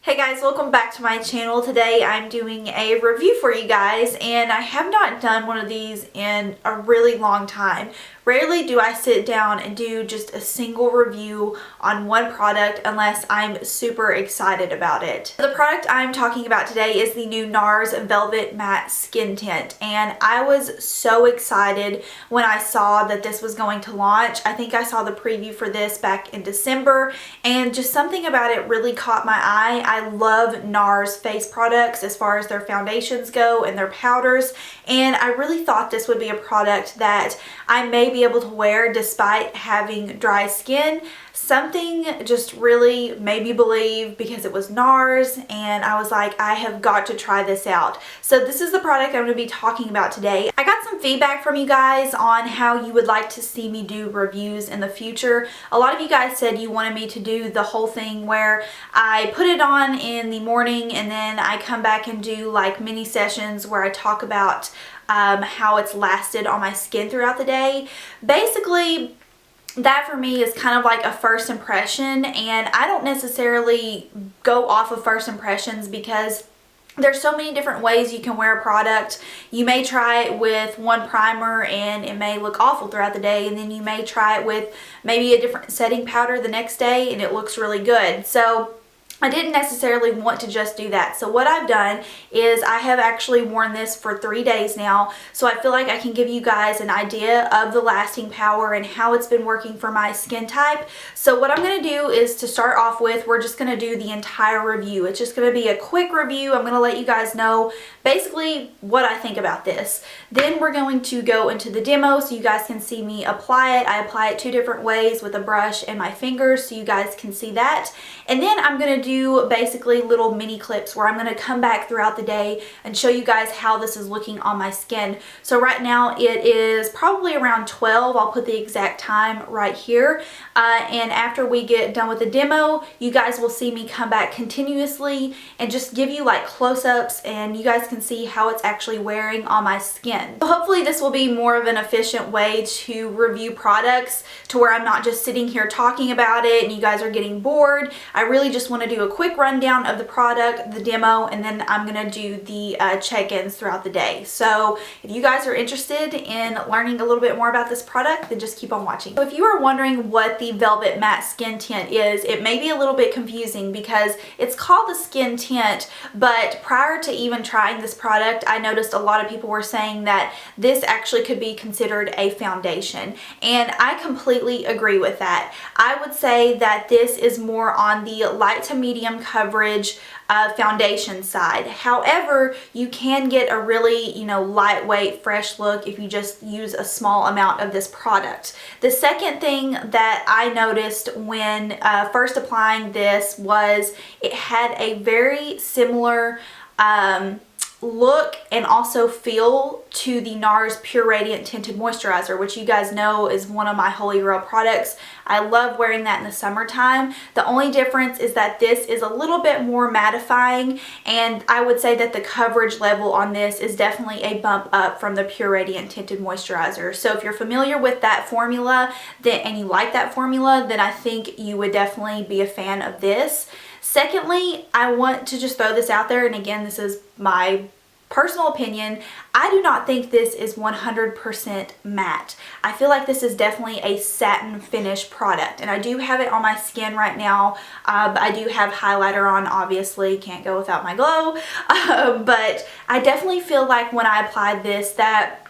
Hey guys, welcome back to my channel. Today I'm doing a review for you guys, and I have not done one of these in a really long time. Rarely do I sit down and do just a single review on one product unless I'm super excited about it. The product I'm talking about today is the new NARS Velvet Matte Skin Tint, and I was so excited when I saw that this was going to launch. I think I saw the preview for this back in December, and just something about it really caught my eye. I love NARS face products as far as their foundations go and their powders, and I really thought this would be a product that I may be able to wear despite having dry skin. Something just really made me believe because it was NARS, and I was like, I have got to try this out. So this is the product I'm going to be talking about today. I got some feedback from you guys on how you would like to see me do reviews in the future. A lot of you guys said you wanted me to do the whole thing where I put it on in the morning and then I come back and do like mini sessions where I talk about how it's lasted on my skin throughout the day. Basically, that for me is kind of like a first impression, and I don't necessarily go off of first impressions because there's so many different ways you can wear a product. You may try it with one primer and it may look awful throughout the day, and then you may try it with maybe a different setting powder the next day and it looks really good. So I didn't necessarily want to just do that. So what I've done is I have actually worn this for 3 days now. So I feel like I can give you guys an idea of the lasting power and how it's been working for my skin type. So what I'm going to do is, to start off with, we're just going to do the entire review. It's just going to be a quick review. I'm going to let you guys know basically what I think about this. Then we're going to go into the demo so you guys can see me apply it. I apply it 2 different ways, with a brush and my fingers, so you guys can see that. And then I'm going to do basically little mini clips where I'm going to come back throughout the day and show you guys how this is looking on my skin. So right now it is probably around 12. I'll put the exact time right here. And after we get done with the demo, you guys will see me come back continuously and just give you like close-ups, and you guys can see how it's actually wearing on my skin. So hopefully this will be more of an efficient way to review products, to where I'm not just sitting here talking about it and you guys are getting bored. I really just want to do a quick rundown of the product, the demo, and then I'm going to do the check-ins throughout the day. So if you guys are interested in learning a little bit more about this product, then just keep on watching. So if you are wondering what the Velvet Matte Skin Tint is, it may be a little bit confusing because it's called the Skin Tint, but prior to even trying this product, I noticed a lot of people were saying that this actually could be considered a foundation, and I completely agree with that. I would say that this is more on the light to medium coverage foundation side. However, you can get a really, lightweight, fresh look if you just use a small amount of this product. The second thing that I noticed when first applying this was it had a very similar look and also feel to the NARS Pure Radiant Tinted Moisturizer, which you guys know is one of my holy grail products. I love wearing that in the summertime. The only difference is that this is a little bit more mattifying, and I would say that the coverage level on this is definitely a bump up from the Pure Radiant Tinted Moisturizer. So if you're familiar with that formula and you like that formula, then I think you would definitely be a fan of this. Secondly, I want to just throw this out there, and again, this is my personal opinion. I do not think this is 100% matte. I feel like this is definitely a satin finish product, and I do have it on my skin right now. I do have highlighter on, obviously, can't go without my glow, but I definitely feel like when I applied this that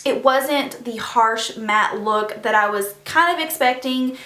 it wasn't the harsh matte look that I was kind of expecting,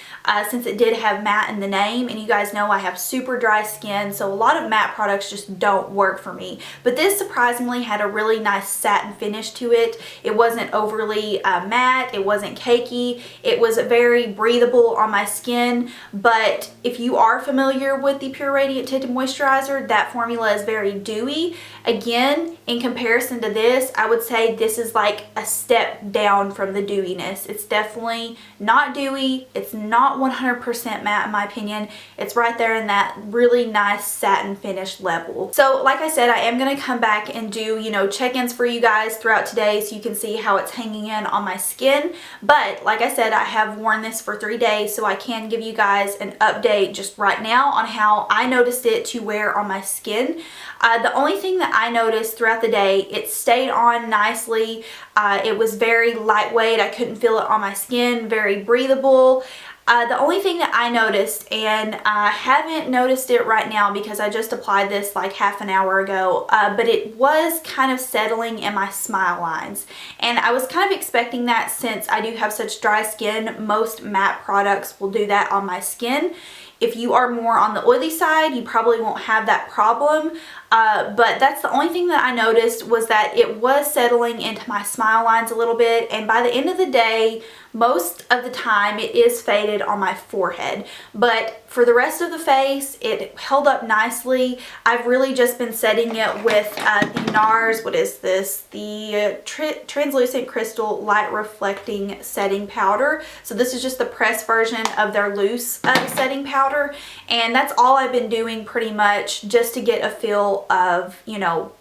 since it did have matte in the name, and you guys know I have super dry skin, so a lot of matte products just don't work for me. But this surprisingly had a really nice satin finish to it. It wasn't overly matte, it wasn't cakey, it was very breathable on my skin. But if you are familiar with the Pure Radiant Tinted Moisturizer, that formula is very dewy. Again, in comparison to this, I would say this is like a step down from the dewiness. It's definitely not dewy. It's not 100% matte in my opinion. It's right there in that really nice satin finish level. So like I said, I am going to come back and do, you know, check-ins for you guys throughout today so you can see how it's hanging in on my skin. But like I said, I have worn this for 3 days, so I can give you guys an update just right now on how I noticed it to wear on my skin. The only thing that I noticed throughout the day, it stayed on nicely. It was very lightweight. I couldn't feel it on my skin, very breathable. The only thing that I noticed, and I haven't noticed it right now because I just applied this like half an hour ago, but it was kind of settling in my smile lines. And I was kind of expecting that since I do have such dry skin. Most matte products will do that on my skin. If you are more on the oily side, you probably won't have that problem. But that's the only thing that I noticed, was that it was settling into my smile lines a little bit. And by the end of the day, most of the time it is faded on my forehead. But for the rest of the face, it held up nicely. I've really just been setting it with the NARS, what is this? The Translucent Crystal Light Reflecting Setting Powder. So this is just the pressed version of their loose setting powder. And that's all I've been doing pretty much, just to get a feel of, you know,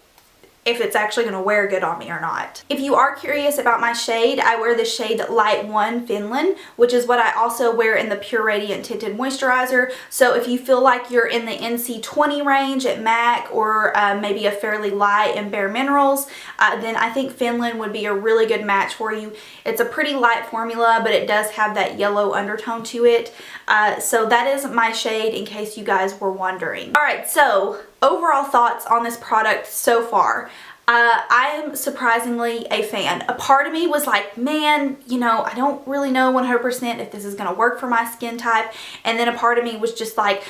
if it's actually going to wear good on me or not. If you are curious about my shade, I wear the shade Light 1 Finland, which is what I also wear in the Pure Radiant Tinted Moisturizer. So if you feel like you're in the NC20 range at MAC, or maybe a fairly light in Bare Minerals, then I think Finland would be a really good match for you. It's a pretty light formula, but it does have that yellow undertone to it. So that is my shade, in case you guys were wondering. Alright, so overall thoughts on this product so far. I am surprisingly a fan. A part of me was like, man, you know, I don't really know 100% if this is going to work for my skin type. And then a part of me was just like,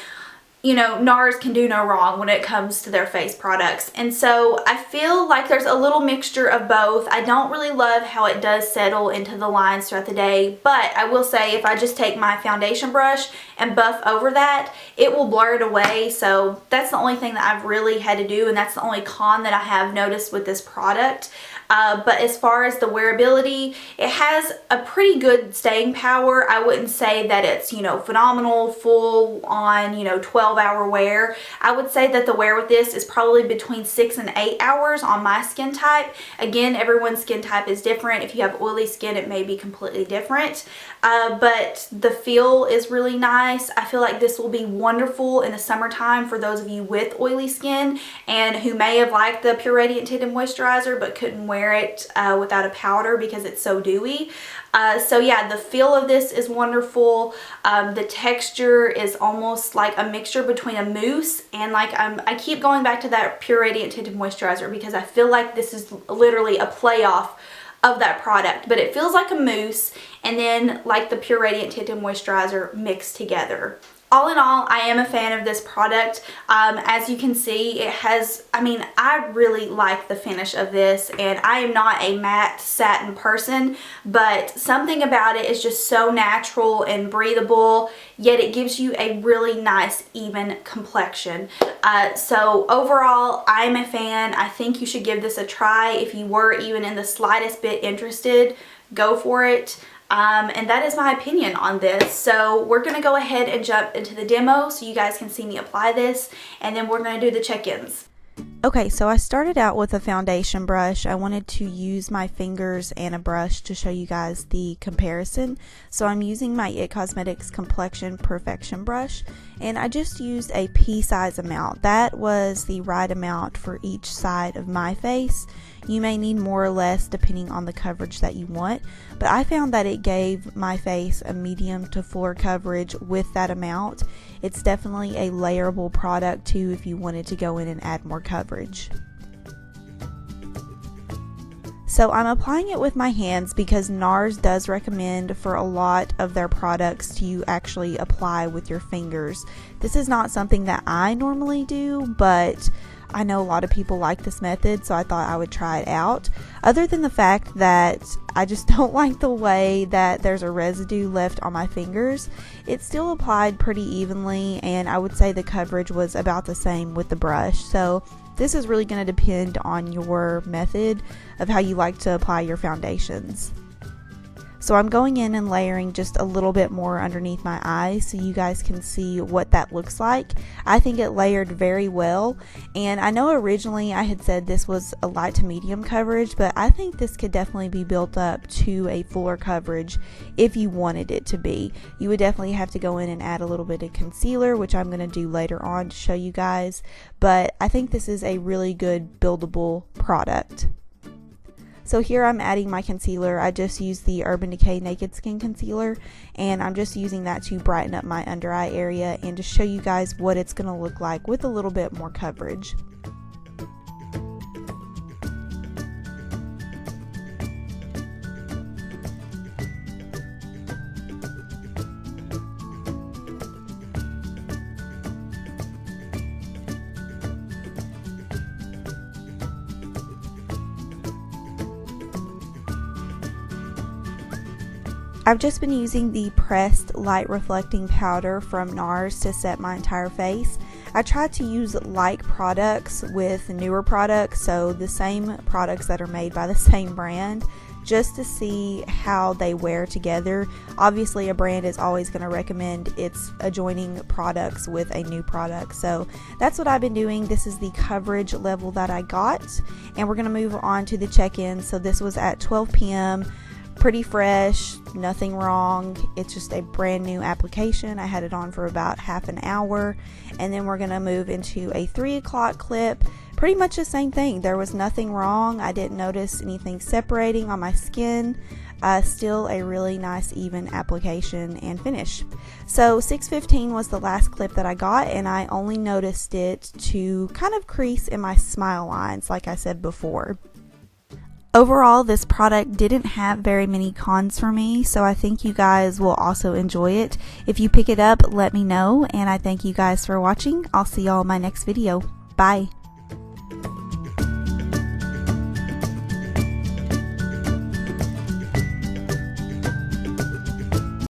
you know, NARS can do no wrong when it comes to their face products. And so I feel like there's a little mixture of both. I don't really love how it does settle into the lines throughout the day, but I will say if I just take my foundation brush and buff over that, it will blur it away. So that's the only thing that I've really had to do, and that's the only con that I have noticed with this product. But as far as the wearability, it has a pretty good staying power. I wouldn't say that it's, you know, phenomenal, full on, you know, 12-hour wear. I would say that the wear with this is probably between 6 and 8 hours on my skin type. Again, everyone's skin type is different. If you have oily skin, it may be completely different. But the feel is really nice. I feel like this will be wonderful in the summertime for those of you with oily skin and who may have liked the Pure Radiant Tinted Moisturizer but couldn't wear it without a powder because it's so dewy. So yeah, the feel of this is wonderful. The texture is almost like a mixture between a mousse and like, I keep going back to that Pure Radiant Tinted Moisturizer because I feel like this is literally a playoff of that product, but it feels like a mousse and then like the Pure Radiant Tinted Moisturizer mixed together. All in all, I am a fan of this product. As you can see, it has, I mean, I really like the finish of this, and I am not a matte satin person, but something about it is just so natural and breathable, yet it gives you a really nice, even complexion. So overall, I'm a fan. I think you should give this a try. If you were even in the slightest bit interested, go for it. And that is my opinion on this. So we're going to go ahead and jump into the demo so you guys can see me apply this, and then we're going to do the check-ins. Okay, so I started out with a foundation brush. I wanted to use my fingers and a brush to show you guys the comparison. So I'm using my IT Cosmetics Complexion Perfection brush, and I just used a pea-size amount. That was the right amount for each side of my face. You may need more or less depending on the coverage that you want, but I found that it gave my face a medium to fuller coverage with that amount. It's definitely a layerable product too if you wanted to go in and add more coverage. So I'm applying it with my hands because NARS does recommend for a lot of their products to actually apply with your fingers. This is not something that I normally do, but I know a lot of people like this method, so I thought I would try it out. Other than the fact that I just don't like the way that there's a residue left on my fingers, it still applied pretty evenly, and I would say the coverage was about the same with the brush. So this is really going to depend on your method of how you like to apply your foundations. So I'm going in and layering just a little bit more underneath my eyes so you guys can see what that looks like. I think it layered very well, and I know originally I had said this was a light to medium coverage, but I think this could definitely be built up to a fuller coverage if you wanted it to be. You would definitely have to go in and add a little bit of concealer, which I'm going to do later on to show you guys, but I think this is a really good buildable product. So here I'm adding my concealer. I just used the Urban Decay Naked Skin Concealer, and I'm just using that to brighten up my under eye area and to show you guys what it's going to look like with a little bit more coverage. I've just been using the pressed light reflecting powder from NARS to set my entire face. I tried to use like products with newer products, so the same products that are made by the same brand, just to see how they wear together. Obviously a brand is always going to recommend its adjoining products with a new product, so that's what I've been doing. This is the coverage level that I got, and we're going to move on to the check-in. So this was at 12 p.m. Pretty fresh, nothing wrong. It's just a brand new application. I had it on for about half an hour, and then we're gonna move into a 3 o'clock clip. Pretty much the same thing. There was nothing wrong. I didn't notice anything separating on my skin. Still a really nice even application and finish. So 6:15 was the last clip that I got, and I only noticed it to kind of crease in my smile lines like I said before. Overall, this product didn't have very many cons for me, so I think you guys will also enjoy it. If you pick it up, let me know, and I thank you guys for watching. I'll see y'all in my next video. Bye!